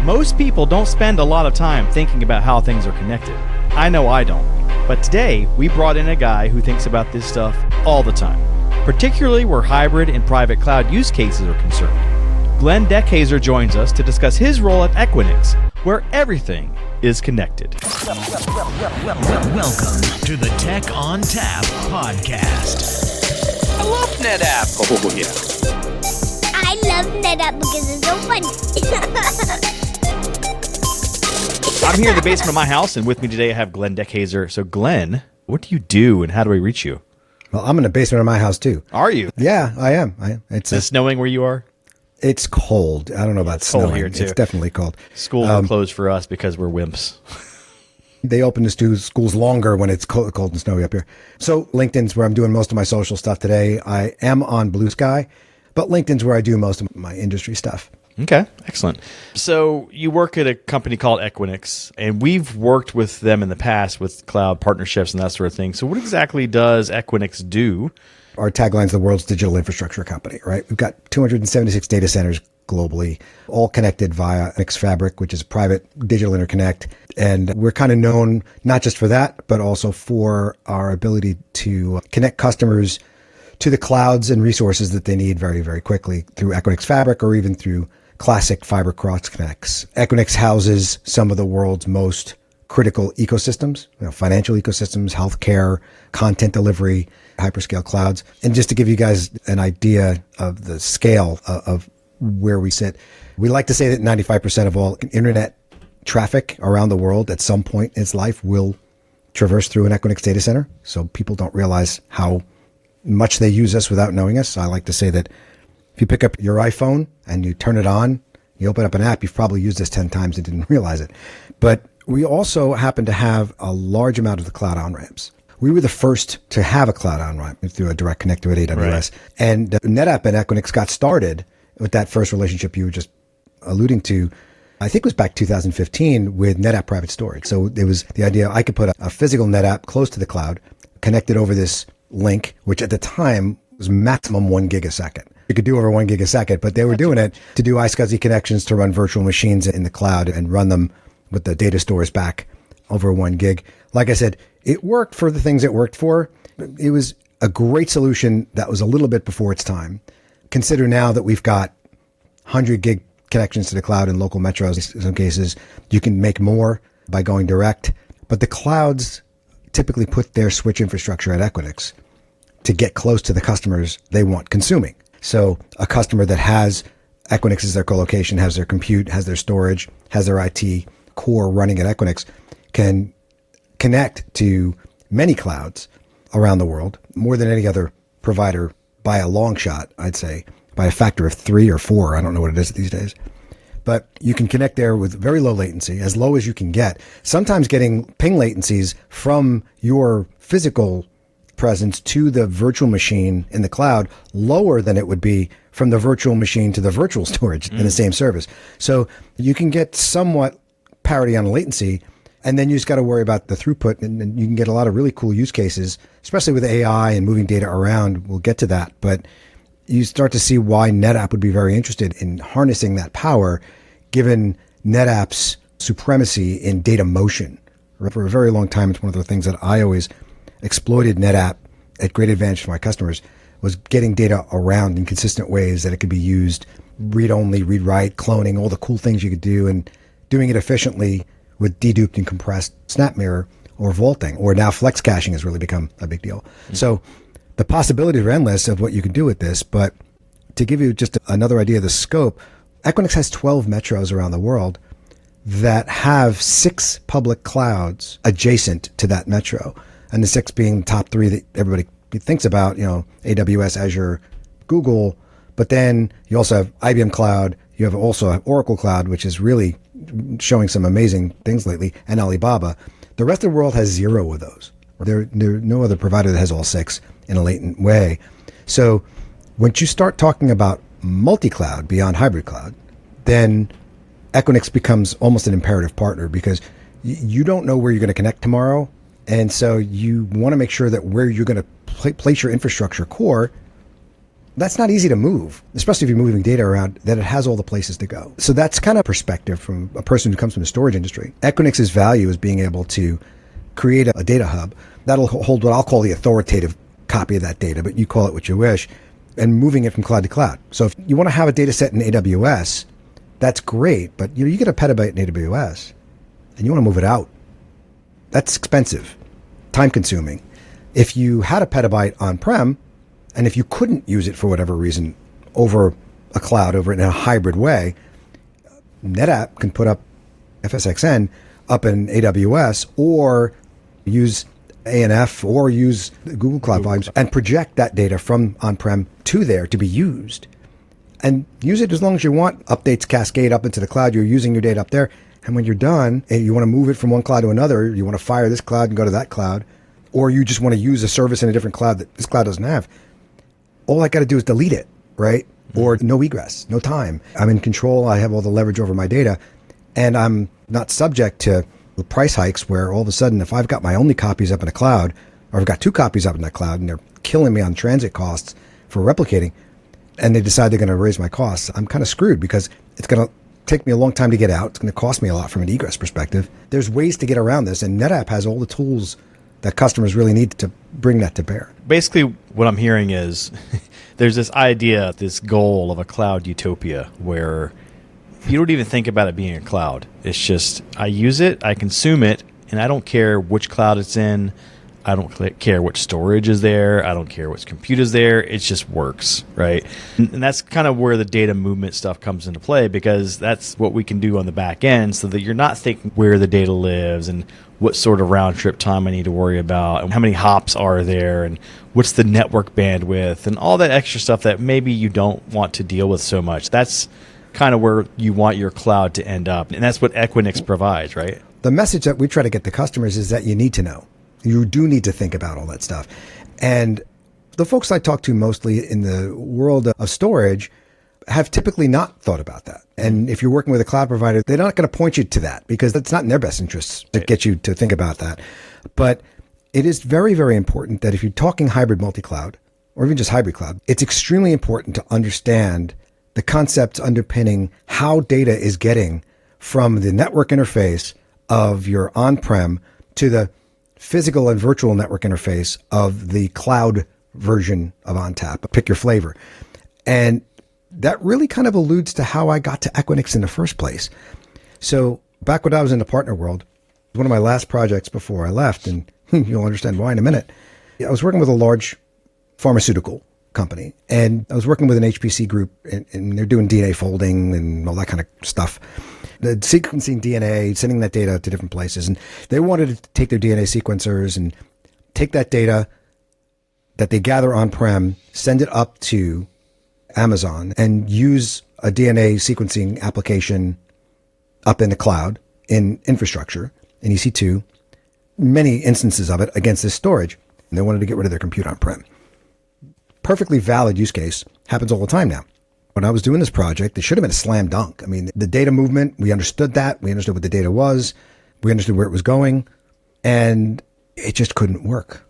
Most people don't spend a lot of time thinking about how things are connected. I know I don't. But today, we brought in a guy who thinks about this stuff all the time, particularly where hybrid and private cloud use cases are concerned. Glenn Dekheyser joins us to discuss his role at Equinix, where everything is connected. Welcome to the Tech ONTAP Podcast. I love NetApp. Oh, yeah. I love NetApp because it's so fun. I'm here in the basement of my house, and with me today I have Glenn Dekheyser. So, Glenn, what do you do, and how do we reach you? Well, I'm in the basement of my house, too. Are you? Yeah, I am. Is it snowing where you are? It's cold. I don't know about snowing. Cold here, too. It's definitely cold. Schools are closed for us because we're wimps. They open the schools longer when it's cold and snowy up here. So LinkedIn's where I'm doing most of my social stuff today. I am on Blue Sky, but LinkedIn's where I do most of my industry stuff. Okay, excellent. So you work at a company called Equinix, and we've worked with them in the past with cloud partnerships and that sort of thing. So what exactly does Equinix do? Our tagline is the world's digital infrastructure company, right? We've got 276 data centers globally, all connected via Equinix Fabric, which is a private digital interconnect. And we're kind of known not just for that, but also for our ability to connect customers to the clouds and resources that they need very, very quickly through Equinix Fabric or even through classic fiber cross connects. Equinix houses some of the world's most critical ecosystems, financial ecosystems, healthcare, content delivery, hyperscale clouds. And just to give you guys an idea of the scale of where we sit, we like to say that 95% of all internet traffic around the world at some point in its life will traverse through an Equinix data center. So people don't realize how much they use us without knowing us. I like to say that if you pick up your iPhone and you turn it on, you open up an app, you've probably used this 10 times and didn't realize it. But we also happen to have a large amount of the cloud on-ramps. We were the first to have a cloud on-ramp through a direct connect with AWS. Right. And NetApp and Equinix got started with that first relationship you were just alluding to. I think it was back 2015 with NetApp Private Storage. So it was the idea I could put a physical NetApp close to the cloud, connected over this link, which at the time was maximum 1 gig a second. You could do over 1 gig a second, but they were doing it to do iSCSI connections to run virtual machines in the cloud and run them with the data stores back over 1 gig. Like I said, it worked for the things it worked for. It was a great solution that was a little bit before its time. Consider now that we've got 100 gig connections to the cloud in local metros. In some cases, you can make more by going direct. But the clouds typically put their switch infrastructure at Equinix to get close to the customers they want consuming. So a customer that has Equinix as their colocation, has their compute, has their storage, has their IT core running at Equinix, can connect to many clouds around the world, more than any other provider by a long shot, I'd say, by a factor of 3 or 4. I don't know what it is these days. But you can connect there with very low latency, as low as you can get, sometimes getting ping latencies from your physical presence to the virtual machine in the cloud lower than it would be from the virtual machine to the virtual storage in the same service. So you can get somewhat parity on latency, and then you just got to worry about the throughput, and you can get a lot of really cool use cases, especially with AI and moving data around. We'll get to that, but you start to see why NetApp would be very interested in harnessing that power, given NetApp's supremacy in data motion. For a very long time, it's one of the things that I always exploited NetApp at great advantage for my customers, was getting data around in consistent ways that it could be used, read-only, read-write, cloning, all the cool things you could do, and doing it efficiently with deduped and compressed SnapMirror or vaulting, or now flex caching has really become a big deal. Mm-hmm. So the possibilities are endless of what you can do with this, but to give you just another idea of the scope, Equinix has 12 metros around the world that have 6 public clouds adjacent to that metro. And the 6 being the top 3 that everybody thinks about, AWS, Azure, Google. But then you also have IBM Cloud. You have also Oracle Cloud, which is really showing some amazing things lately, and Alibaba. The rest of the world has 0 of those. There are no other provider that has all 6 in a latent way. So once you start talking about multi-cloud beyond hybrid cloud, then Equinix becomes almost an imperative partner, because you don't know where you're going to connect tomorrow. And so you want to make sure that where you're going to place your infrastructure core that's not easy to move, especially if you're moving data around, that it has all the places to go. So that's kind of perspective from a person who comes from the storage industry. Equinix's value is being able to create a data hub that'll hold what I'll call the authoritative copy of that data, but you call it what you wish, and moving it from cloud to cloud. So if you want to have a data set in AWS, that's great, but you get a petabyte in AWS and you want to move it out. That's expensive, time consuming. If you had a petabyte on-prem, and if you couldn't use it for whatever reason over a cloud, over in a hybrid way, NetApp can put up FSxN up in AWS or use ANF or use Google Cloud Volumes and project that data from on-prem to there to be used. And use it as long as you want. Updates cascade up into the cloud. You're using your data up there. And when you're done, and you want to move it from one cloud to another, you want to fire this cloud and go to that cloud, or you just want to use a service in a different cloud that this cloud doesn't have, all I got to do is delete it, right? Or no egress, no time. I'm in control. I have all the leverage over my data, and I'm not subject to the price hikes where all of a sudden, if I've got my only copies up in a cloud, or I've got 2 copies up in that cloud, and they're killing me on transit costs for replicating, and they decide they're going to raise my costs, I'm kind of screwed because it's going to take me a long time to get out. It's going to cost me a lot from an egress perspective. There's ways to get around this, and NetApp has all the tools that customers really need to bring that to bear. Basically, what I'm hearing is there's this idea, this goal of a cloud utopia where you don't even think about it being a cloud. It's just, I use it, I consume it, and I don't care which cloud it's in. I don't care which storage is there. I don't care which compute is there. It just works, right? And that's kind of where the data movement stuff comes into play, because that's what we can do on the back end so that you're not thinking where the data lives and what sort of round trip time I need to worry about and how many hops are there and what's the network bandwidth and all that extra stuff that maybe you don't want to deal with so much. That's kind of where you want your cloud to end up. And that's what Equinix provides, right? The message that we try to get to customers is that you need to know. You do need to think about all that stuff. And the folks I talk to mostly in the world of storage have typically not thought about that. And if you're working with a cloud provider, they're not going to point you to that because it's not in their best interests to get you to think about that. But it is very, very important that if you're talking hybrid multi-cloud or even just hybrid cloud, it's extremely important to understand the concepts underpinning how data is getting from the network interface of your on-prem to the physical and virtual network interface of the cloud version of ONTAP. Pick your flavor. And that really kind of alludes to how I got to Equinix in the first place. So back when I was in the partner world, one of my last projects before I left, and you'll understand why in a minute, I was working with a large pharmaceutical company, and I was working with an HPC group, and they're doing DNA folding and all that kind of stuff. The sequencing DNA, sending that data to different places. And they wanted to take their DNA sequencers and take that data that they gather on-prem, send it up to Amazon, and use a DNA sequencing application up in the cloud, in infrastructure, in EC2, many instances of it against this storage. And they wanted to get rid of their compute on-prem. Perfectly valid use case, happens all the time now. When I was doing this project, it should have been a slam dunk. I mean, the data movement, we understood that. We understood what the data was. We understood where it was going. And it just couldn't work.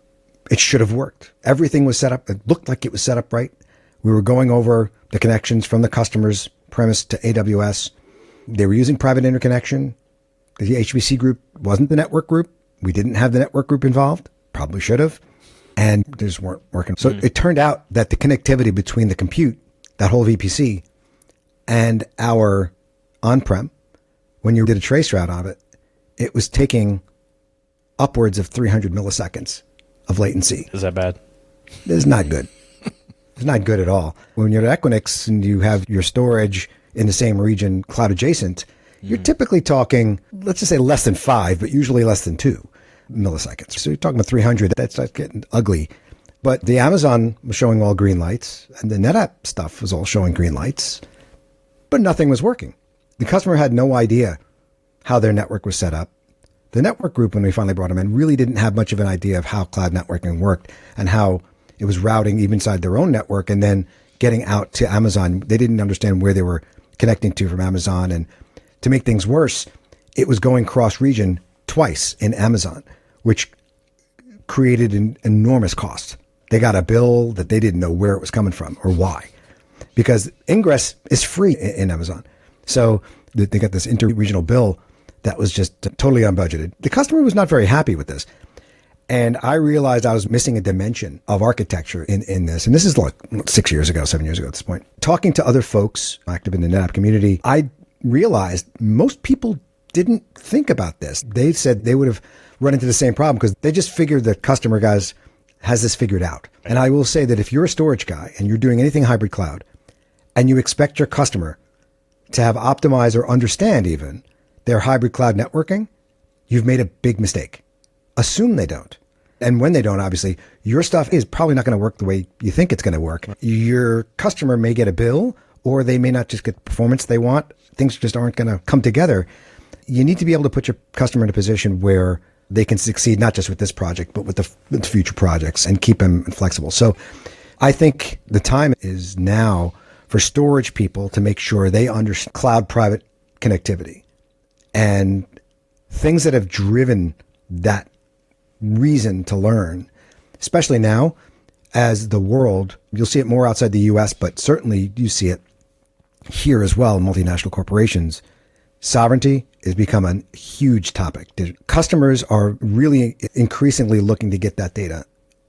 It should have worked. Everything was set up. It looked like it was set up right. We were going over the connections from the customer's premise to AWS. They were using private interconnection. The HPC group wasn't the network group. We didn't have the network group involved. Probably should have. And they just weren't working. So it turned out that the connectivity between the compute, that whole VPC, and our on-prem, when you did a trace route on it, it was taking upwards of 300 milliseconds of latency. Is that bad? It's not good. It's not good at all. When you're at Equinix and you have your storage in the same region, cloud adjacent, you're typically talking, let's just say less than 5, but usually less than 2 milliseconds. So you're talking about 300. That's getting ugly. But the Amazon was showing all green lights, and the NetApp stuff was all showing green lights, but nothing was working. The customer had no idea how their network was set up. The network group, when we finally brought them in, really didn't have much of an idea of how cloud networking worked and how it was routing even inside their own network and then getting out to Amazon. They didn't understand where they were connecting to from Amazon. And to make things worse, it was going cross-region twice in Amazon, which created an enormous cost. they got a bill that they didn't know where it was coming from or why. Because ingress is free in Amazon. So they got this inter-regional bill that was just totally unbudgeted. The customer was not very happy with this. And I realized I was missing a dimension of architecture in this. And this is like 7 years ago at this point. Talking to other folks active in the NetApp community, I realized most people didn't think about this. They said they would have run into the same problem because they just figured the customer guys has this figured out. And I will say that if you're a storage guy and you're doing anything hybrid cloud and you expect your customer to have optimized or understand even their hybrid cloud networking, you've made a big mistake. Assume they don't. And when they don't, obviously, your stuff is probably not going to work the way you think it's going to work. Your customer may get a bill, or they may not just get the performance they want. Things just aren't going to come together. You need to be able to put your customer in a position where they can succeed, not just with this project, but with the future projects, and keep them flexible. So I think the time is now for storage people to make sure they understand cloud private connectivity and things that have driven that reason to learn, especially now as the world, you'll see it more outside the US, but certainly you see it here as well, multinational corporations. Sovereignty has become a huge topic. Customers are really increasingly looking to get that data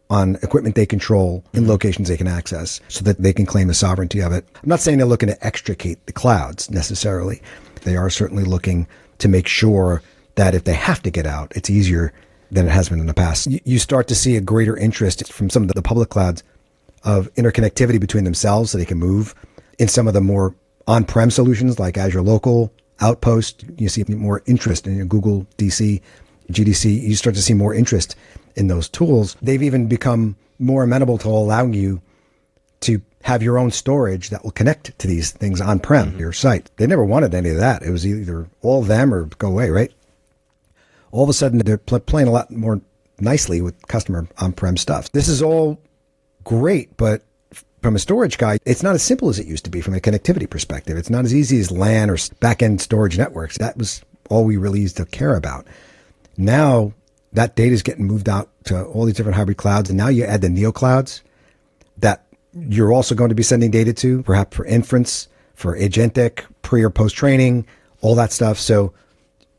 on equipment they control in locations they can access so that they can claim the sovereignty of it. I'm not saying they're looking to extricate the clouds necessarily. They are certainly looking to make sure that if they have to get out, it's easier than it has been in the past. You start to see a greater interest from some of the public clouds of interconnectivity between themselves so they can move. In some of the more on-prem solutions like Azure Local, Outpost, you see more interest in your Google DC, GDC. You start to see more interest in those tools. They've even become more amenable to allowing you to have your own storage that will connect to these things on-prem, your site. They never wanted any of that. It was either all them or go away, right? All of a sudden, they're playing a lot more nicely with customer on-prem stuff. This is all great, but from a storage guy, it's not as simple as it used to be from a connectivity perspective. It's not as easy as LAN or back-end storage networks. That was all we really used to care about. Now, that data is getting moved out to all these different hybrid clouds, and now you add the neo clouds that you're also going to be sending data to, perhaps for inference, for agentic, pre or post-training, all that stuff. So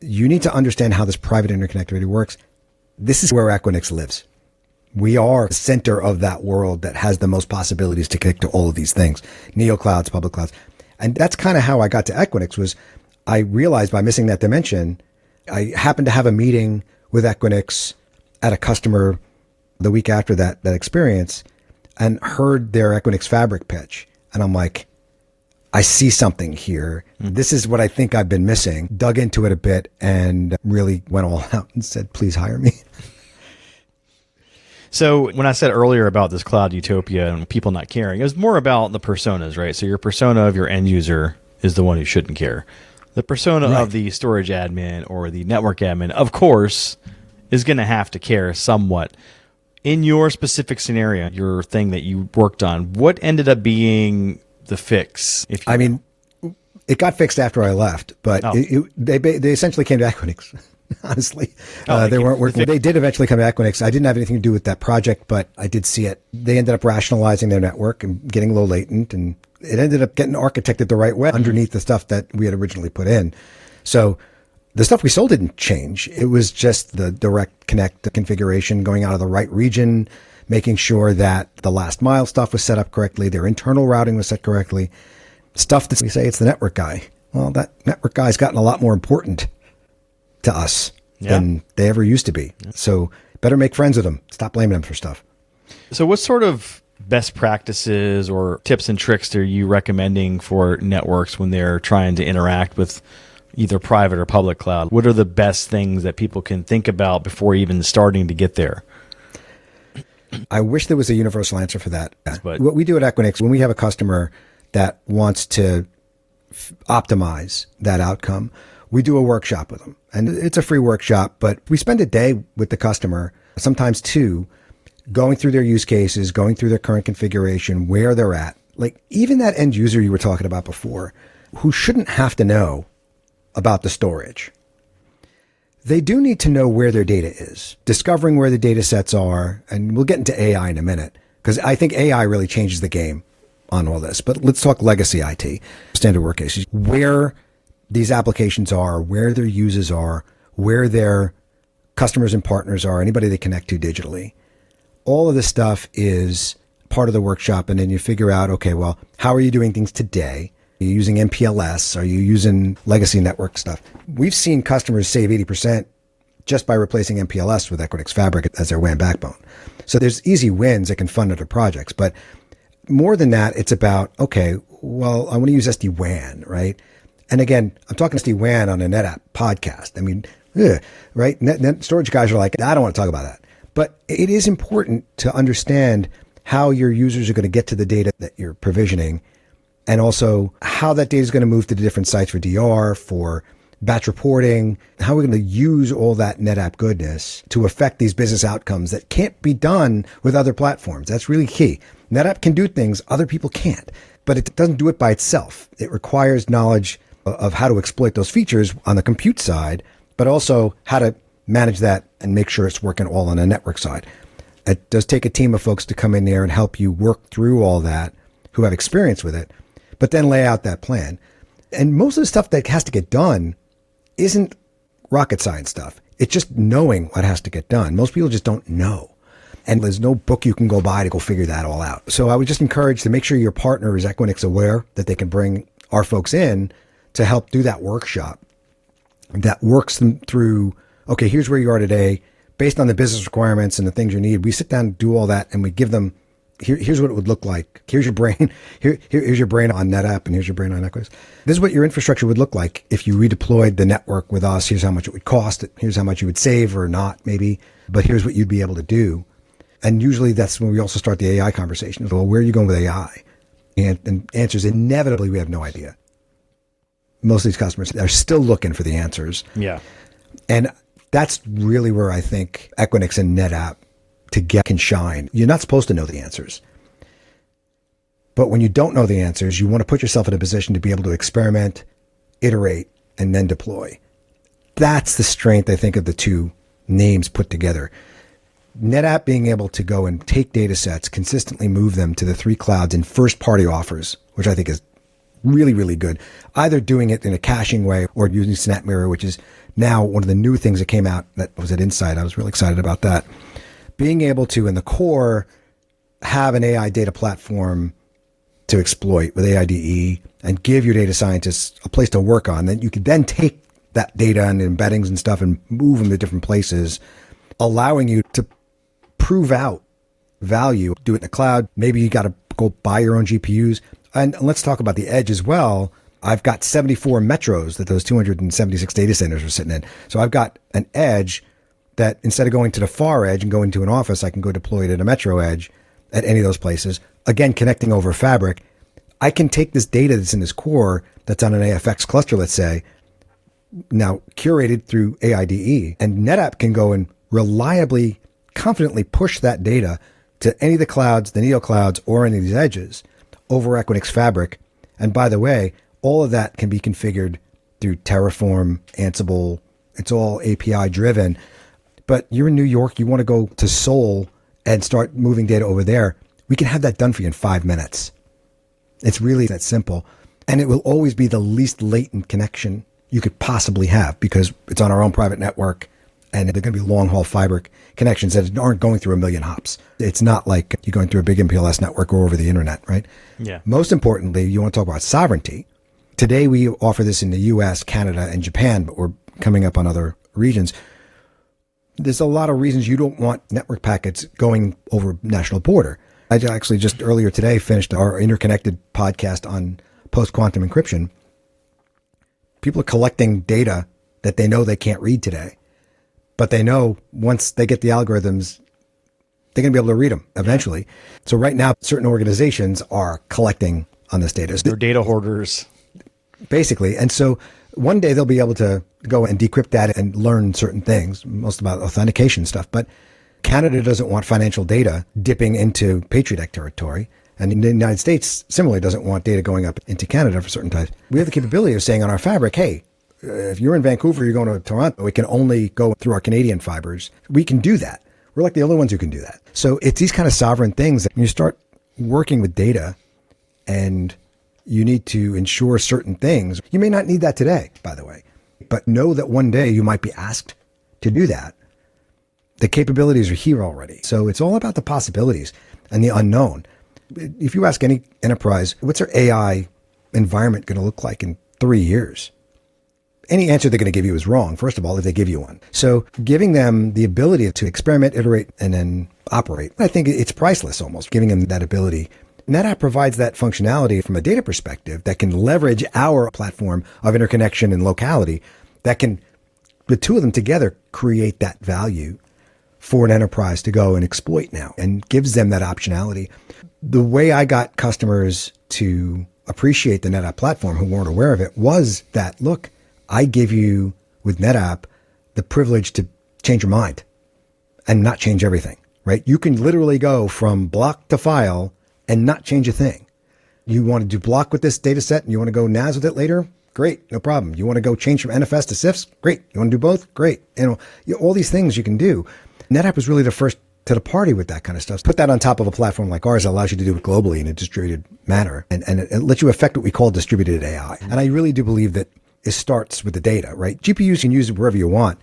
you need to understand how this private interconnectivity works. This is where Equinix lives. We are the center of that world that has the most possibilities to connect to all of these things, neo clouds, public clouds. And that's kind of how I got to Equinix. Was I realized by missing that dimension, I happened to have a meeting with Equinix at a customer the week after that experience and heard their Equinix Fabric pitch. And I'm like, I see something here. This is what I think I've been missing. Dug into it a bit and really went all out and said, please hire me. So when I said earlier about this cloud utopia and people not caring, it was more about the personas, right? So your persona of your end user is the one who shouldn't care. The persona of the storage admin or the network admin, of course, is going to have to care somewhat. In your specific scenario, your thing that you worked on, what ended up being the fix? I mean, it got fixed after I left, but they essentially came to Equinix. Honestly, they weren't working. They did eventually come to Equinix. I didn't have anything to do with that project, but I did see it. They ended up rationalizing their network and getting low latent, and it ended up getting architected the right way underneath the stuff that we had originally put in. So the stuff we sold didn't change. It was just the direct connect configuration, going out of the right region, making sure that the last mile stuff was set up correctly, their internal routing was set correctly. Stuff that we say it's the network guy. Well, that network guy's gotten a lot more important to us than they ever used to be. So better make friends with them. Stop blaming them for stuff. So what sort of best practices or tips and tricks are you recommending for networks when they're trying to interact with either private or public cloud? What are the best things that people can think about before even starting to get there? I wish there was a universal answer for that. But what we do at Equinix, when we have a customer that wants to optimize that outcome, we do a workshop with them. And it's a free workshop, but we spend a day with the customer, sometimes two, going through their use cases, going through their current configuration, where they're at. Like even that end user you were talking about before, who shouldn't have to know about the storage. They do need to know where their data is, discovering where the data sets are. And we'll get into AI in a minute, because I think AI really changes the game on all this. But let's talk legacy IT, standard workcases, where these applications are, where their users are, where their customers and partners are, anybody they connect to digitally. All of this stuff is part of the workshop. And then you figure out, okay, well, how are you doing things today? Are you using MPLS? Are you using legacy network stuff? We've seen customers save 80% just by replacing MPLS with Equinix Fabric as their WAN backbone. So there's easy wins that can fund other projects. But more than that, it's about, okay, well, I want to use SD-WAN, right? And again, I'm talking SD-WAN on a NetApp podcast. I mean, right? Net storage guys are like, I don't want to talk about that. But it is important to understand how your users are going to get to the data that you're provisioning, and also how that data is going to move to the different sites for DR, for batch reporting, how we're going to use all that NetApp goodness to affect these business outcomes that can't be done with other platforms. That's really key. NetApp can do things other people can't, but it doesn't do it by itself. It requires knowledge of how to exploit those features on the compute side, but also how to manage that and make sure it's working all on the network side. It does take a team of folks to come in there and help you work through all that, who have experience with it, but then lay out that plan. And most of the stuff that has to get done isn't rocket science stuff. It's just knowing what has to get done. Most people just don't know. And there's no book you can go buy to go figure that all out. So I would just encourage to make sure your partner is Equinix aware, that they can bring our folks in to help do that workshop that works them through, okay, here's where you are today. Based on the business requirements and the things you need, we sit down and do all that, and we give them, here's what it would look like. Here's your brain. Here's your brain on NetApp, and here's your brain on Equinix. This is what your infrastructure would look like if you redeployed the network with us. Here's how much it would cost. Here's how much you would save or not, maybe. But here's what you'd be able to do. And usually that's when we also start the AI conversation. Well, where are you going with AI? And answers, inevitably, we have no idea. Most of these customers are still looking for the answers. Yeah. And that's really where I think Equinix and NetApp together can shine. You're not supposed to know the answers. But when you don't know the answers, you want to put yourself in a position to be able to experiment, iterate, and then deploy. That's the strength, I think, of the two names put together. NetApp being able to go and take data sets, consistently move them to the three clouds in first-party offers, which I think is really, really good. Either doing it in a caching way or using SnapMirror, which is now one of the new things that came out that was at Insight. I was really excited about that. Being able to, in the core, have an AI data platform to exploit with AIDE and give your data scientists a place to work on, that you could then take that data and embeddings and stuff and move them to different places, allowing you to prove out value, do it in the cloud. Maybe you got to go buy your own GPUs. And let's talk about the edge as well. I've got 74 metros that those 276 data centers are sitting in. So I've got an edge that instead of going to the far edge and going to an office, I can go deploy it at a metro edge at any of those places. Again, connecting over Fabric. I can take this data that's in this core that's on an AFX cluster, let's say, now curated through AIDE, and NetApp can go and reliably, confidently push that data to any of the clouds, the neo clouds, or any of these edges over Equinix Fabric. And by the way, all of that can be configured through Terraform, Ansible. It's all API driven. But you're in New York, you want to go to Seoul and start moving data over there. We can have that done for you in 5 minutes. It's really that simple. And it will always be the least latent connection you could possibly have because it's on our own private network. And they're going to be long haul fiber connections that aren't going through a million hops. It's not like you're going through a big MPLS network or over the internet, right? Yeah. Most importantly, you want to talk about sovereignty. Today, we offer this in the US, Canada, and Japan, but we're coming up on other regions. There's a lot of reasons you don't want network packets going over national border. I actually just earlier today finished our interconnected podcast on post-quantum encryption. People are collecting data that they know they can't read today. But they know once they get the algorithms, they're going to be able to read them eventually. So right now, certain organizations are collecting on this data. They're data hoarders. Basically. And so one day they'll be able to go and decrypt that and learn certain things, most about authentication stuff. But Canada doesn't want financial data dipping into Patriot Act territory. And the United States similarly doesn't want data going up into Canada for certain types. We have the capability of saying on our fabric, hey, if you're in Vancouver, you're going to Toronto, we can only go through our Canadian fibers. We can do that. We're like the only ones who can do that. So it's these kind of sovereign things that when you start working with data and you need to ensure certain things, you may not need that today, by the way, but know that one day you might be asked to do that. The capabilities are here already. So it's all about the possibilities and the unknown. If you ask any enterprise, what's their AI environment going to look like in 3 years? Any answer they're going to give you is wrong, first of all, if they give you one. So giving them the ability to experiment, iterate, and then operate, I think it's priceless almost, giving them that ability. NetApp provides that functionality from a data perspective that can leverage our platform of interconnection and locality that can, the two of them together, create that value for an enterprise to go and exploit now and gives them that optionality. The way I got customers to appreciate the NetApp platform who weren't aware of it was that, look, I give you with NetApp the privilege to change your mind and not change everything, right? You can literally go from block to file and not change a thing. You want to do block with this data set and you want to go NAS with it later? Great, no problem. You want to go change from NFS to CIFS? Great. You want to do both? Great. All these things you can do. NetApp was really the first to the party with that kind of stuff. Put that on top of a platform like ours that allows you to do it globally in a distributed manner and it lets you affect what we call distributed AI. And I really do believe that it starts with the data, right? GPUs can use it wherever you want.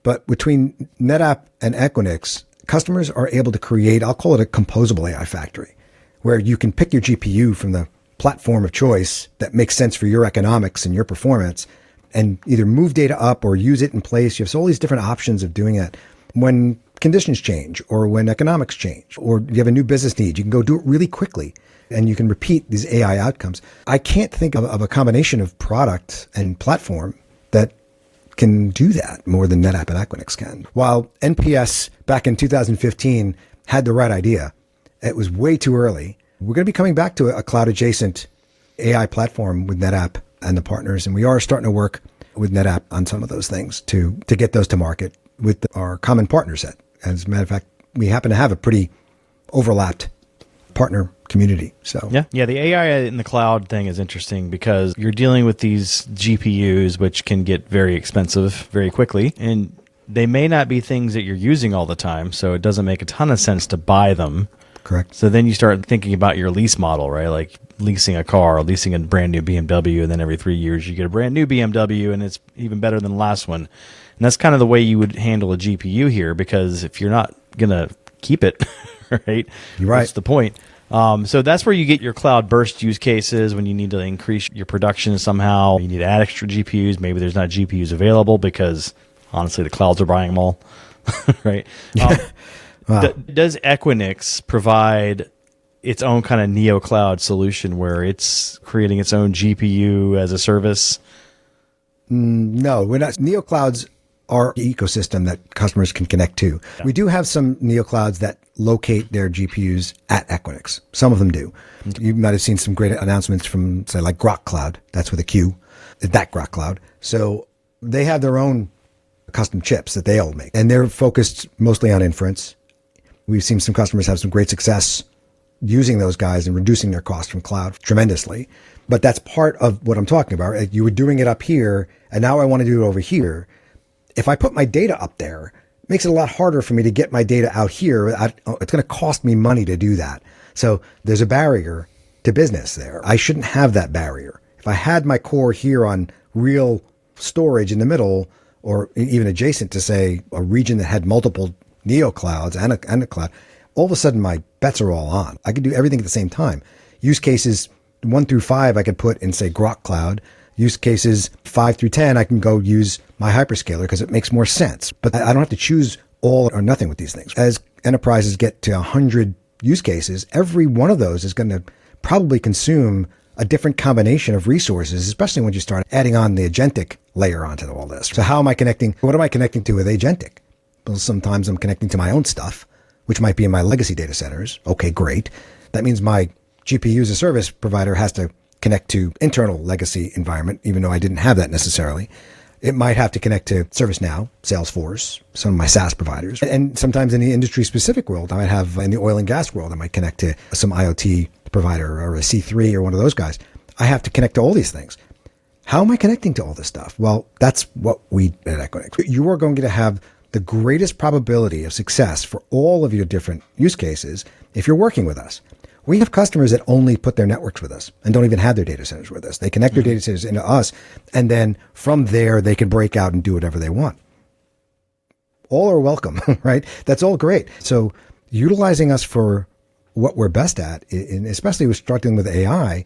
But between NetApp and Equinix, customers are able to create, I'll call it a composable AI factory, where you can pick your GPU from the platform of choice that makes sense for your economics and your performance and either move data up or use it in place. You have all these different options of doing it. When conditions change or when economics change or you have a new business need, you can go do it really quickly and you can repeat these AI outcomes. I can't think of a combination of product and platform that can do that more than NetApp and Equinix can. While NPS back in 2015 had the right idea, it was way too early. We're going to be coming back to a cloud adjacent AI platform with NetApp and the partners. And we are starting to work with NetApp on some of those things to get those to market with our common partner set. As a matter of fact, we happen to have a pretty overlapped partner community. So yeah, the AI in the cloud thing is interesting because you're dealing with these GPUs, which can get very expensive very quickly, and they may not be things that you're using all the time. So it doesn't make a ton of sense to buy them. Correct. So then you start thinking about your lease model, right? Like leasing a car or leasing a brand new BMW, and then every 3 years you get a brand new BMW, and it's even better than the last one. And that's kind of the way you would handle a GPU here, because if you're not going to keep it, right? You're right. What's the point? So that's where you get your cloud burst use cases when you need to increase your production somehow. You need to add extra GPUs. Maybe there's not GPUs available because honestly the clouds are buying them all, right? Wow. Does Equinix provide its own kind of neo cloud solution where it's creating its own GPU as a service? No, we're not. Neo clouds are the ecosystem that customers can connect to. Yeah. We do have some neo clouds that locate their GPUs at Equinix. Some of them do. Okay. You might have seen some great announcements from, say, like Grok Cloud. That's with a Q, that Grok Cloud. So they have their own custom chips that they all make, and they're focused mostly on inference. We've seen some customers have some great success using those guys and reducing their cost from cloud tremendously. But that's part of what I'm talking about. You were doing it up here, and now I want to do it over here. If I put my data up there, it makes it a lot harder for me to get my data out here. It's going to cost me money to do that. So there's a barrier to business there. I shouldn't have that barrier. If I had my core here on real storage in the middle, or even adjacent to, say, a region that had multiple neo clouds and a cloud, all of a sudden my bets are all on. I can do everything at the same time. Use cases 1 through 5 I could put in, say, Grok Cloud. Use cases 5 through 10 I can go use my hyperscaler because it makes more sense. But I don't have to choose all or nothing with these things. As enterprises get to 100 use cases, every one of those is going to probably consume a different combination of resources, especially when you start adding on the agentic layer onto all this. So how am I connecting? What am I connecting to with agentic? Well, sometimes I'm connecting to my own stuff, which might be in my legacy data centers. Okay, great. That means my GPU as a service provider has to connect to internal legacy environment, even though I didn't have that necessarily. It might have to connect to ServiceNow, Salesforce, some of my SaaS providers. And sometimes in the industry specific world, I might have in the oil and gas world, I might connect to some IoT provider or a C3 or one of those guys. I have to connect to all these things. How am I connecting to all this stuff? Well, that's what we at Equinix. You are going to have the greatest probability of success for all of your different use cases if you're working with us. We have customers that only put their networks with us and don't even have their data centers with us. They connect their data centers into us, and then from there, they can break out and do whatever they want. All are welcome, right? That's all great. So utilizing us for what we're best at, and especially with struggling with AI,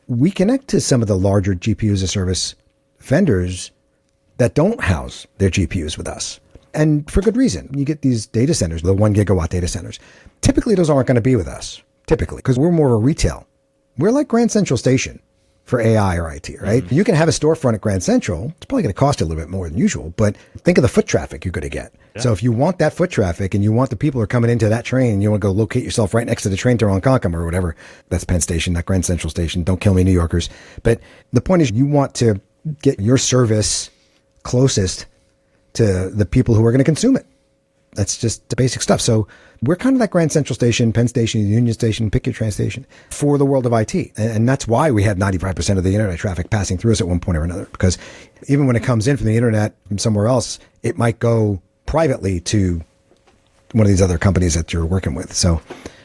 we connect to some of the larger GPU as a service vendors that don't house their GPUs with us. And for good reason. You get these data centers, the 1 gigawatt data centers. Typically, those aren't going to be with us. Typically, because we're more of a retail. We're like Grand Central Station for AI or IT, right? You can have a storefront at Grand Central. It's probably going to cost you a little bit more than usual, but think of the foot traffic you're going to get. Yeah. So if you want that foot traffic and you want the people who are coming into that train, and you want to go locate yourself right next to the train terminal in Concom or whatever. That's Penn Station, not Grand Central Station. Don't kill me, New Yorkers. But the point is, you want to get your service closest to the people who are going to consume it. That's just the basic stuff. So we're kind of like Grand Central Station, Penn Station, Union Station, pick your train station for the world of IT. And that's why we have 95% of the internet traffic passing through us at one point or another. Because even when it comes in from the internet from somewhere else, it might go privately to one of these other companies that you're working with. So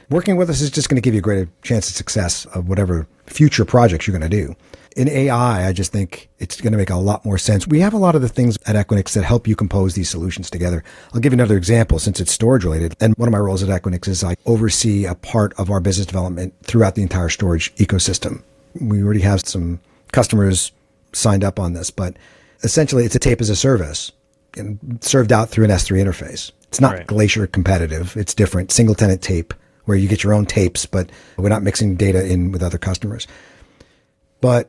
working with us is just going to give you a greater chance of success of whatever future projects you're going to do. In AI, I just think it's going to make a lot more sense. We have a lot of the things at Equinix that help you compose these solutions together. I'll give you another example since it's storage related. And one of my roles at Equinix is I oversee a part of our business development throughout the entire storage ecosystem. We already have some customers signed up on this, but essentially it's a tape as a service and served out through an S3 interface. It's not Glacier competitive. It's different. Single tenant tape where you get your own tapes, but we're not mixing data in with other customers. But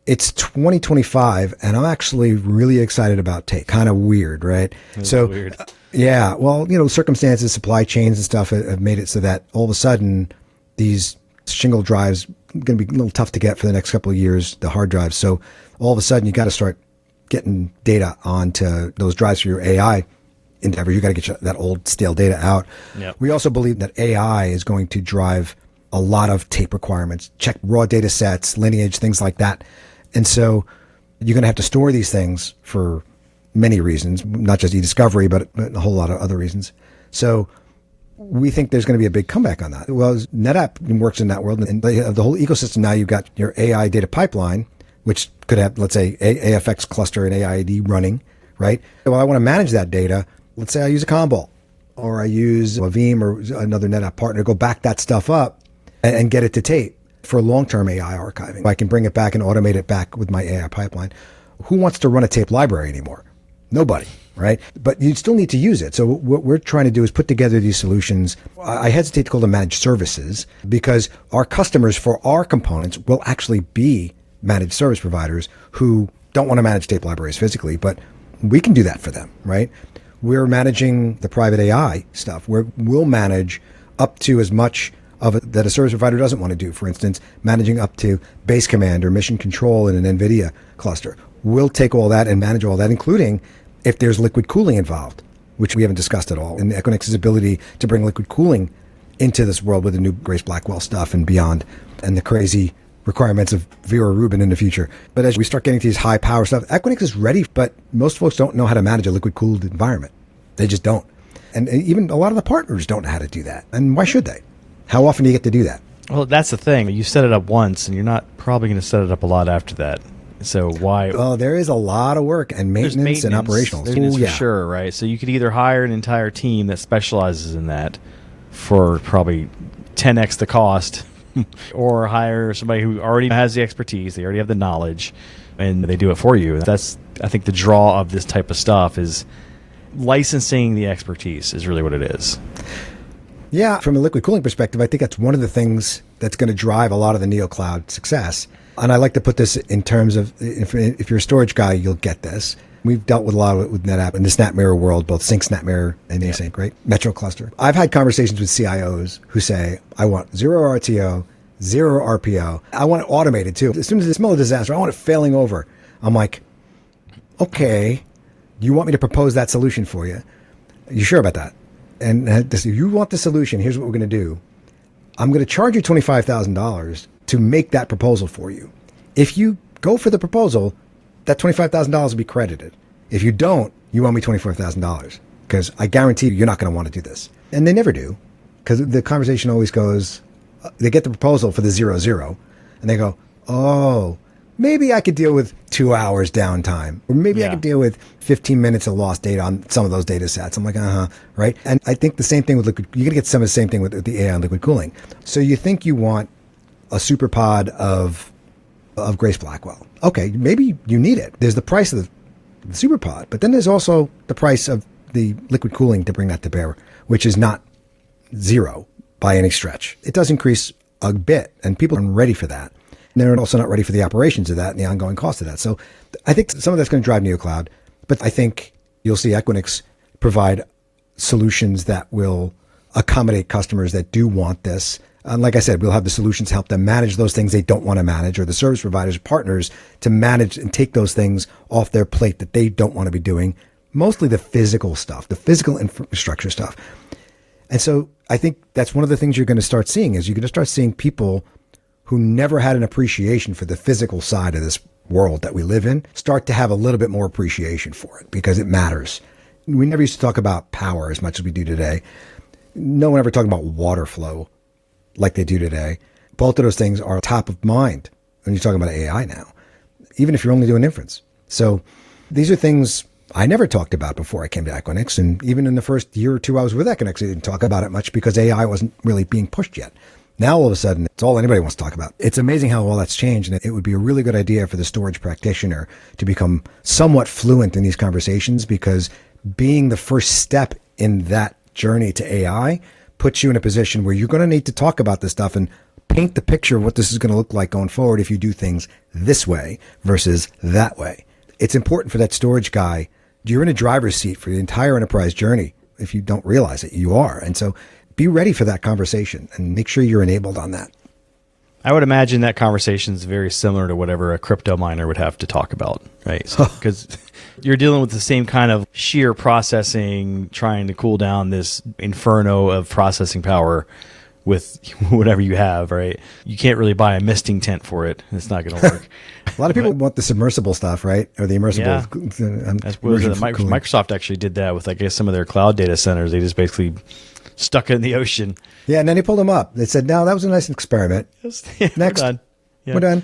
it's 2025, and I'm actually really excited about tape. Kind of weird, right? So, weird. Yeah, well, circumstances, supply chains and stuff have made it so that all of a sudden these shingle drives are going to be a little tough to get for the next couple of years, the hard drives. So all of a sudden you got to start getting data onto those drives for your AI endeavor. You got to get that old stale data out. Yep. We also believe that AI is going to drive a lot of tape requirements, check raw data sets, lineage, things like that. And so you're going to have to store these things for many reasons, not just e-discovery, but a whole lot of other reasons. So we think there's going to be a big comeback on that. Well, NetApp works in that world, and the whole ecosystem now, you've got your AI data pipeline, which could have, let's say, AFX cluster and AID running, right? Well, I want to manage that data. Let's say I use a Commvault, or I use a Veeam or another NetApp partner to go back that stuff up and get it to tape for long-term AI archiving. I can bring it back and automate it back with my AI pipeline. Who wants to run a tape library anymore? Nobody, right? But you still need to use it. So what we're trying to do is put together these solutions. I hesitate to call them managed services because our customers for our components will actually be managed service providers who don't want to manage tape libraries physically, but we can do that for them, right? We're managing the private AI stuff. We'll manage up to as much of it that a service provider doesn't want to do. For instance, managing up to base command or mission control in an NVIDIA cluster. We'll take all that and manage all that, including if there's liquid cooling involved, which we haven't discussed at all. And Equinix's ability to bring liquid cooling into this world with the new Grace Blackwell stuff and beyond, and the crazy requirements of Vera Rubin in the future. But as we start getting to these high power stuff, Equinix is ready, but most folks don't know how to manage a liquid cooled environment. They just don't. And even a lot of the partners don't know how to do that. And why should they? How often do you get to do that? Well, that's the thing. You set it up once, and you're not probably going to set it up a lot after that. So why? Well, there is a lot of work and maintenance and operational. For sure, right? So you could either hire an entire team that specializes in that for probably 10x the cost, or hire somebody who already has the expertise, they already have the knowledge, and they do it for you. That's, I think, the draw of this type of stuff is licensing the expertise is really what it is. Yeah, from a liquid cooling perspective, I think that's one of the things that's going to drive a lot of the NeoCloud success. And I like to put this in terms of, if you're a storage guy, you'll get this. We've dealt with a lot of it with NetApp in the SnapMirror world, both Sync, SnapMirror, and Async, right? Metro cluster. I've had conversations with CIOs who say, I want 0 RTO, 0 RPO. I want it automated too. As soon as they smell a disaster, I want it failing over. I'm like, okay, you want me to propose that solution for you? Are you sure about that? And if you want the solution, here's what we're going to do. I'm going to charge you $25,000 to make that proposal for you. If you go for the proposal, that $25,000 will be credited. If you don't, you owe me $24,000. because I guarantee you're not going to want to do this. And they never do, because the conversation always goes, they get the proposal for the 0, and they go, oh, maybe I could deal with 2 hours downtime, or maybe I could deal with 15 minutes of lost data on some of those data sets. I'm like, right? And I think the same thing with liquid, you're going to get some of the same thing with the AI and liquid cooling. So you think you want a super pod of Grace Blackwell. Okay, maybe you need it. There's the price of the super pod, but then there's also the price of the liquid cooling to bring that to bear, which is not zero by any stretch. It does increase a bit, and people aren't ready for that. And they're also not ready for the operations of that and the ongoing cost of that. So I think some of that's going to drive NeoCloud, but I think you'll see Equinix provide solutions that will accommodate customers that do want this. And like I said, we'll have the solutions help them manage those things they don't want to manage, or the service providers, partners, to manage and take those things off their plate that they don't want to be doing. Mostly the physical stuff, the physical infrastructure stuff. And so I think that's one of the things you're going to start seeing is you're going to start seeing people who never had an appreciation for the physical side of this world that we live in start to have a little bit more appreciation for it because it matters. We never used to talk about power as much as we do today. No one ever talked about water flow like they do today. Both of those things are top of mind when you're talking about AI now, even if you're only doing inference. So these are things I never talked about before I came to Equinix. And even in the first year or two I was with Equinix, I didn't talk about it much because AI wasn't really being pushed yet. Now, all of a sudden, it's all anybody wants to talk about. It's amazing how all that's changed. And it would be a really good idea for the storage practitioner to become somewhat fluent in these conversations, because being the first step in that journey to AI puts you in a position where you're going to need to talk about this stuff and paint the picture of what this is going to look like going forward if you do things this way versus that way. It's important for that storage guy. You're in a driver's seat for the entire enterprise journey. If you don't realize it, you are. And so be ready for that conversation and make sure you're enabled on that. I would imagine that conversation is very similar to whatever a crypto miner would have to talk about, right? Because you're dealing with the same kind of sheer processing, trying to cool down this inferno of processing power with whatever you have, right? You can't really buy a misting tent for it. It's not going to work. A lot of people want the submersible stuff, right? Or the immersible. Microsoft actually did that with, I guess, some of their cloud data centers. They just basically stuck it in the ocean. Yeah, and then they pulled them up. They said, no, that was a nice experiment. Next. We're done.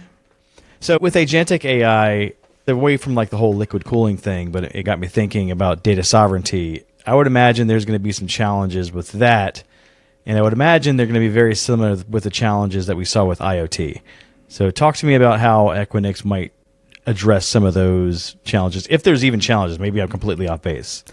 So with agentic AI, away from like the whole liquid cooling thing, but it got me thinking about data sovereignty. I would imagine there's going to be some challenges with that. And I would imagine they're going to be very similar with the challenges that we saw with IoT. So talk to me about how Equinix might address some of those challenges, if there's even challenges. Maybe I'm completely off base.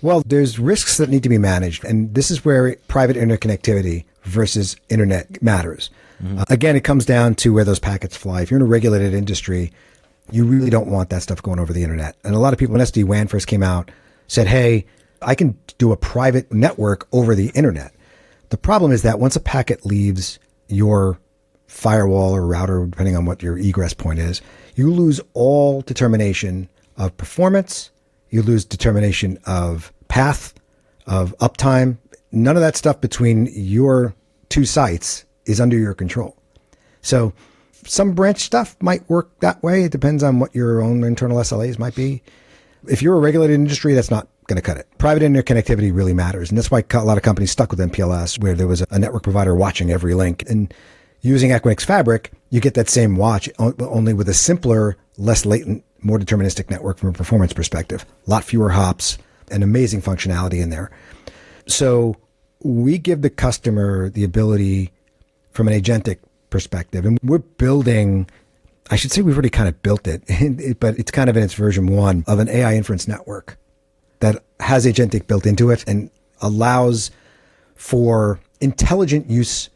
Well, there's risks that need to be managed. And this is where private interconnectivity versus internet matters. Mm-hmm. Again, it comes down to where those packets fly. If you're in a regulated industry, you really don't want that stuff going over the internet. And a lot of people, when SD-WAN first came out, said, hey, I can do a private network over the internet. The problem is that once a packet leaves your firewall or router, depending on what your egress point is, you lose all determination of performance. You lose determination of path, of uptime. None of that stuff between your two sites is under your control. So some branch stuff might work that way. It depends on what your own internal SLAs might be. If you're a regulated industry, that's not going to cut it. Private interconnectivity really matters. And that's why a lot of companies stuck with MPLS, where there was a network provider watching every link. And using Equinix Fabric, you get that same watch, only with a simpler, less latent, more deterministic network from a performance perspective. A lot fewer hops and amazing functionality in there. So we give the customer the ability from an agentic perspective. And we're building, I should say we've already kind of built it, but it's kind of in its version 1 of an AI inference network that has agentic built into it and allows for intelligent use.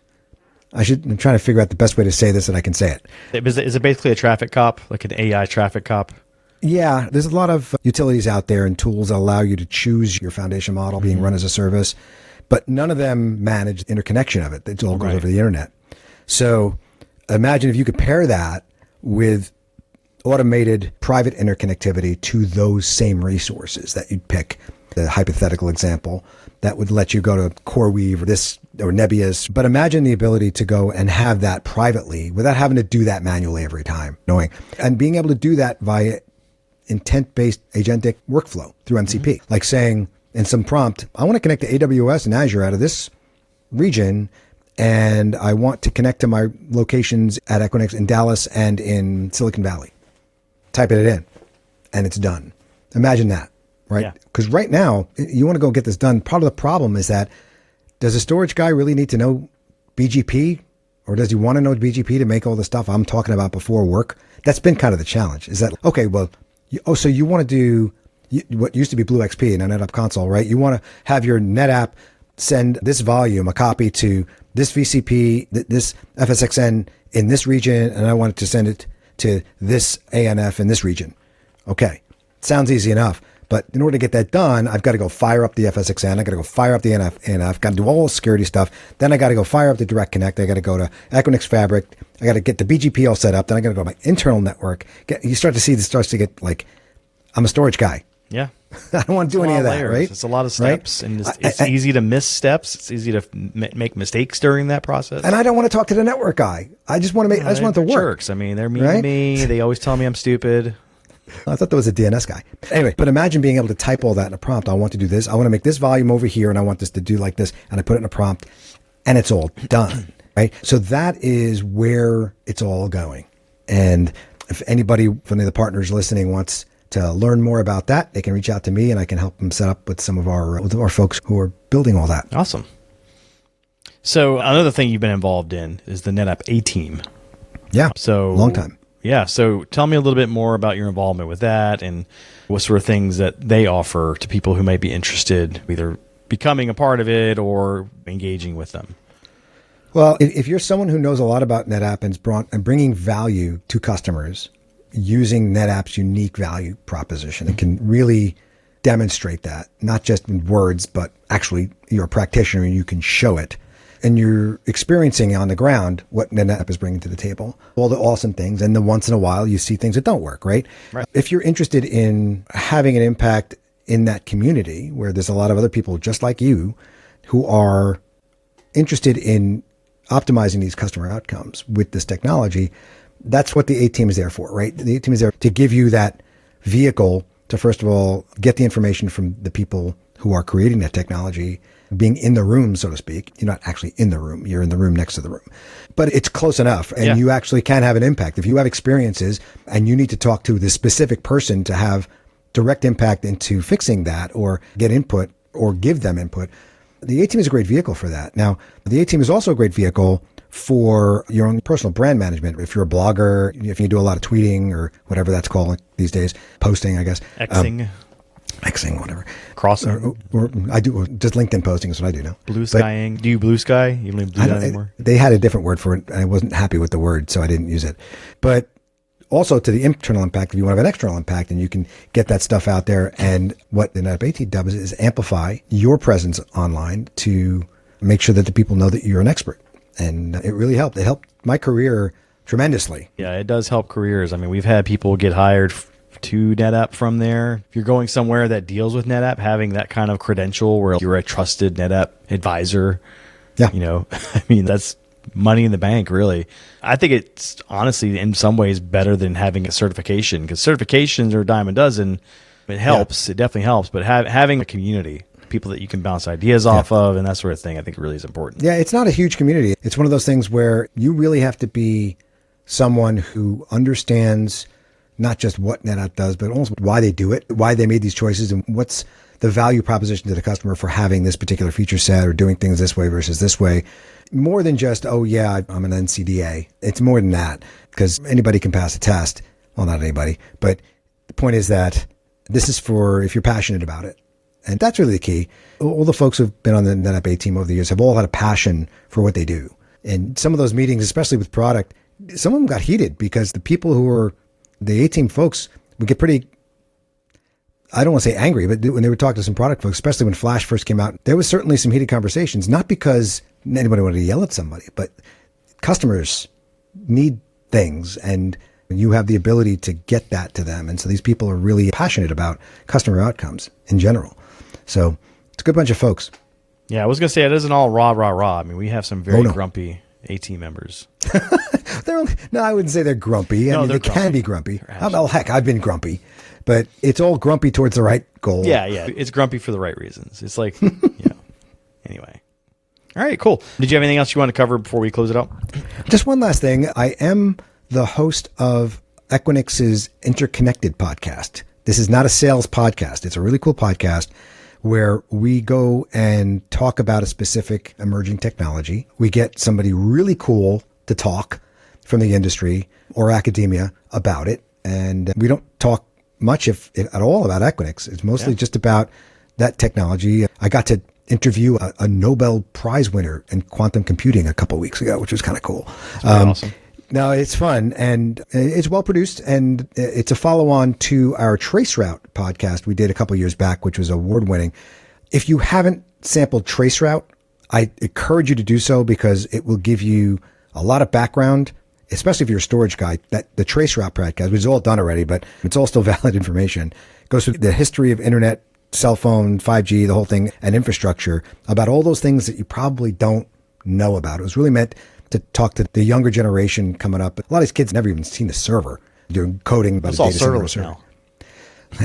I'm trying to figure out the best way to say this that I can say it. Is it basically a traffic cop, like an AI traffic cop? Yeah, there's a lot of utilities out there and tools that allow you to choose your foundation model being run as a service, but none of them manage the interconnection of it. It all goes over the internet. So imagine if you could pair that with automated private interconnectivity to those same resources that you'd pick. The hypothetical example that would let you go to CoreWeave or Nebius. But imagine the ability to go and have that privately without having to do that manually every time, and being able to do that via intent-based agentic workflow through MCP. Like saying, in some prompt, I want to connect to AWS and Azure out of this region, and I want to connect to my locations at Equinix in Dallas and in Silicon Valley. Type it in, and it's done. Imagine that, right? Because right now, you want to go get this done. Part of the problem is that, does a storage guy really need to know BGP, or does he want to know BGP to make all the stuff I'm talking about before work? That's been kind of the challenge. Is that, okay, well, so you want to do what used to be Blue XP in a NetApp console, right? You want to have your NetApp send this volume, a copy to this VCP, this FSXN in this region, and I want it to send it to this ANF in this region. Okay, sounds easy enough. But in order to get that done, I've got to go fire up the FSXN. I got to go fire up the ANF. Got to do all the security stuff. Then I got to go fire up the Direct Connect. I got to go to Equinix Fabric. I got to get the BGP all set up. Then I got to go to my internal network. You start to see this starts to get like, I'm a storage guy. Yeah. I don't want to do any of that, right? It's a lot of steps, right? And it's easy to miss steps. It's easy to make mistakes during that process. And I don't want to talk to the network guy. I just want to make. I just want it to work. Jerks. I mean, they're mean to me. They always tell me I'm stupid. I thought that was a DNS guy. Anyway, but imagine being able to type all that in a prompt. I want to do this. I want to make this volume over here, and I want this to do like this. And I put it in a prompt, and it's all done, right? So that is where it's all going. And if anybody from the partners listening wants to learn more about that, they can reach out to me, and I can help them set up with some of our folks who are building all that. Awesome. So another thing you've been involved in is the NetApp A-Team. Yeah, so long time. Yeah, so tell me a little bit more about your involvement with that and what sort of things that they offer to people who might be interested, either becoming a part of it or engaging with them. Well, if you're someone who knows a lot about NetApp and bringing value to customers using NetApp's unique value proposition, it can really demonstrate that, not just in words, but actually you're a practitioner and you can show it. And you're experiencing on the ground what NetApp is bringing to the table, all the awesome things. And then once in a while, you see things that don't work, right? If you're interested in having an impact in that community where there's a lot of other people just like you who are interested in optimizing these customer outcomes with this technology, that's what the A-Team is there for, right? The A-Team is there to give you that vehicle to, first of all, get the information from the people who are creating that technology, being in the room, so to speak. You're not actually in the room. You're in the room next to the room. But it's close enough, and you actually can have an impact. If you have experiences and you need to talk to this specific person to have direct impact into fixing that or get input or give them input, the A-Team is a great vehicle for that. Now, the A-Team is also a great vehicle for your own personal brand management. If you're a blogger, if you do a lot of tweeting or whatever that's called these days, posting, I guess. Xing, whatever. Crossing. Or I do just LinkedIn posting is what I do now. Blue skying. Do you blue sky? You don't even do that anymore? They had a different word for it, and I wasn't happy with the word, so I didn't use it. But also to the internal impact, if you want to have an external impact, and you can get that stuff out there. And what the NetApp AT does is amplify your presence online to make sure that the people know that you're an expert. And it really helped. It helped my career tremendously. Yeah, it does help careers. I mean, we've had people get hired to NetApp from there. If you're going somewhere that deals with NetApp, having that kind of credential where you're a trusted NetApp advisor, I mean, that's money in the bank, really. I think it's honestly, in some ways, better than having a certification, because certifications are a dime a dozen. It helps. It definitely helps. But having a community, people that you can bounce ideas off of and that sort of thing, I think really is important. Yeah, it's not a huge community. It's one of those things where you really have to be someone who understands not just what NetApp does, but also why they do it, why they made these choices, and what's the value proposition to the customer for having this particular feature set or doing things this way versus this way. More than just, oh yeah, I'm an NCDA. It's more than that, because anybody can pass a test. Well, not anybody, but the point is that this is for if you're passionate about it. And that's really the key. All the folks who've been on the NetApp A-Team over the years have all had a passion for what they do. And some of those meetings, especially with product, some of them got heated because the people who were the A-Team folks would get pretty, I don't want to say angry, but when they would talk to some product folks, especially when Flash first came out, there was certainly some heated conversations, not because anybody wanted to yell at somebody, but customers need things and you have the ability to get that to them. And so these people are really passionate about customer outcomes in general. So it's a good bunch of folks. Yeah, I was going to say it isn't all rah, rah, rah. I mean, we have some very grumpy A-Team members. No, I wouldn't say they're grumpy. I mean, they can be grumpy. Well, heck, I've been grumpy. but it's all grumpy towards the right goal. Yeah. It's grumpy for the right reasons. It's like, anyway. All right, cool. Did you have anything else you want to cover before we close it out? Just one last thing. I am the host of Equinix's Interconnected podcast. This is not a sales podcast. It's a really cool podcast where we go and talk about a specific emerging technology. We get somebody really cool to talk from the industry or academia about it. And we don't talk much, if at all, about Equinix. It's mostly just about that technology. I got to interview a Nobel Prize winner in quantum computing a couple of weeks ago, which was kind of cool. Awesome. No, it's fun and it's well produced, and it's a follow-on to our Traceroute podcast we did a couple of years back, which was award-winning. If you haven't sampled Traceroute, I encourage you to do so because it will give you a lot of background, especially if you're a storage guy. That the Traceroute podcast, which is all done already, but it's all still valid information, goes through the history of internet, cell phone, 5G, the whole thing, and infrastructure, about all those things that you probably don't know about. It was really meant to talk to the younger generation coming up. A lot of these kids never even seen a server doing coding about It's a all data center. serverless now.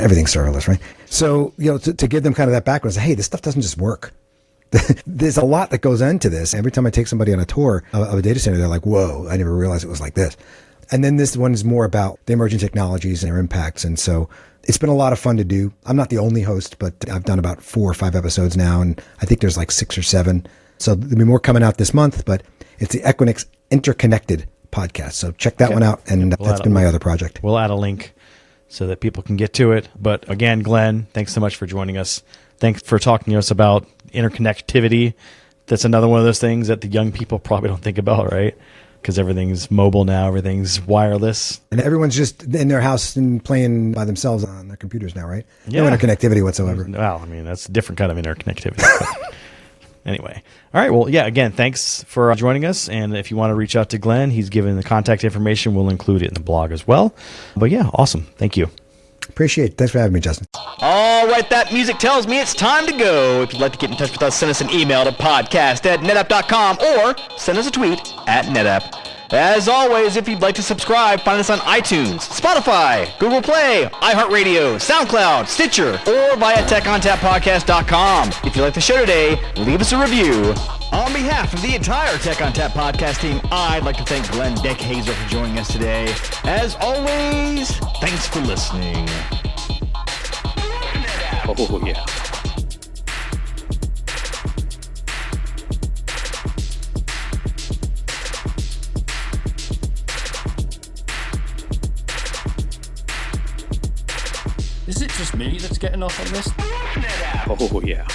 Everything's serverless, right? So, to give them kind of that background, say, hey, this stuff doesn't just work. There's a lot that goes into this. Every time I take somebody on a tour of a data center, they're like, whoa, I never realized it was like this. And then this one is more about the emerging technologies and their impacts. And so it's been a lot of fun to do. I'm not the only host, but I've done about 4 or 5 episodes now, and I think there's like 6 or 7. So there'll be more coming out this month, but it's the Equinix Interconnected podcast. So check that one out, and that's been my other project. We'll add a link so that people can get to it. But again, Glenn, thanks so much for joining us. Thanks for talking to us about interconnectivity. That's another one of those things that the young people probably don't think about, right? Because everything's mobile now, everything's wireless. And everyone's just in their house and playing by themselves on their computers now, right? Yeah. No interconnectivity whatsoever. Well, I mean, that's a different kind of interconnectivity. Anyway. All right. Well, yeah, again, thanks for joining us. And if you want to reach out to Glenn, he's given the contact information. We'll include it in the blog as well. But yeah, awesome. Thank you. Appreciate it. Thanks for having me, Justin. All right, that music tells me it's time to go. If you'd like to get in touch with us, send us an email to podcast@netapp.com or send us a tweet @netapp. As always, if you'd like to subscribe, find us on iTunes, Spotify, Google Play, iHeartRadio, SoundCloud, Stitcher, or via TechOnTapPodcast.com. If you like the show today, leave us a review. On behalf of the entire Tech ONTAP podcast team, I'd like to thank Glenn Dekheyser for joining us today. As always, thanks for listening. Oh, yeah. Is it just me that's getting off on this? Oh, yeah.